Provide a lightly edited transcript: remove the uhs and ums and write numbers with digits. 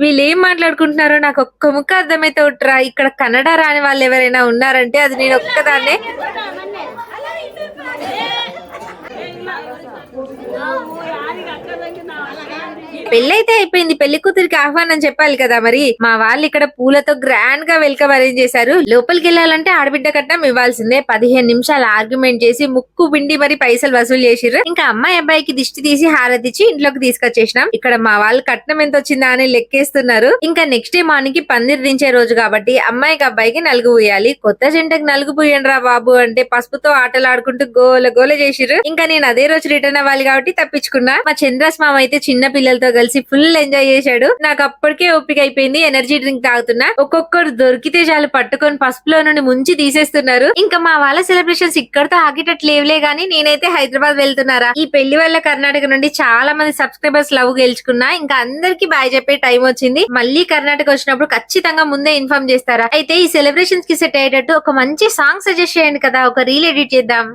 వీళ్ళు ఏం మాట్లాడుకుంటున్నారో నాకు ఒక్క ముక్క అర్థమైతే ఒట్రా. ఇక్కడ కన్నడ రాని వాళ్ళు ఎవరైనా ఉన్నారంటే అది నేను ఒక్కదాన్నే. పెళ్ళైతే అయిపోయింది. పెళ్లి కూతురికి ఆహ్వానం చెప్పాలి కదా మరి. మా వాళ్ళు ఇక్కడ పూలతో గ్రాండ్ గా వెల్కమ్ అరేంజ్ చేశారు. లోపలికి వెళ్ళాలంటే ఆడబిడ్డ కట్నం ఇవ్వాల్సిందే. 15 నిమిషాలు ఆర్గ్యుమెంట్ చేసి ముక్కు పిండి మరి పైసలు వసూలు చేసిర్రు. ఇంకా అమ్మాయి అబ్బాయికి దిష్టి తీసి హారతిచ్చి ఇంట్లోకి తీసుకొచ్చేసినాం. ఇక్కడ మా వాళ్ళు కట్నం ఎంత వచ్చిందా అని లెక్కేస్తున్నారు. ఇంకా నెక్స్ట్ డే మార్నింగ్ కి పందిరి దించే రోజు కాబట్టి అమ్మాయికి అబ్బాయికి నలుగు పూయాలి. కొత్త జంటకు నలుగు పూయండి రా బాబు అంటే పసుపుతో ఆటలు ఆడుకుంటూ గోల గోల చేసిర్రు. ఇంకా నేను అదే రోజు రిటర్న్ అవ్వాలి కాబట్టి తప్పించుకున్నా. మా చంద్రాస్ మామ అయితే చిన్న పిల్లలతో కలిసి ఫుల్ ఎంజాయ్ చేశాడు. నాకు అప్పటికే ఓపిక అయిపోయింది. ఎనర్జీ డ్రింక్ తాగుతున్నా. ఒక్కొక్కరు దొరికితే చాలు పట్టుకొని పసుపులో నుండి ముంచి తీసేస్తున్నారు. ఇంకా మా వాళ్ళ సెలబ్రేషన్స్ ఇక్కడతో ఆగేటట్లు లేవులే గానీ నేనైతే హైదరాబాద్ వెళ్తున్నారా. ఈ పెళ్లి వల్ల కర్ణాటక నుండి చాలా మంది సబ్స్క్రైబర్స్ లవ్ గెలుచుకున్నా. ఇంకా అందరికి బాయ్ చెప్పే టైం వచ్చింది. మళ్ళీ కర్ణాటక వచ్చినప్పుడు ఖచ్చితంగా ముందే ఇన్ఫార్మ్ చేస్తారా. అయితే ఈ సెలబ్రేషన్స్ కి సెట్ అయ్యేటట్టు ఒక మంచి సాంగ్ సజెస్ట్ చేయండి కదా, ఒక రీల్ ఎడిట్ చేద్దాం.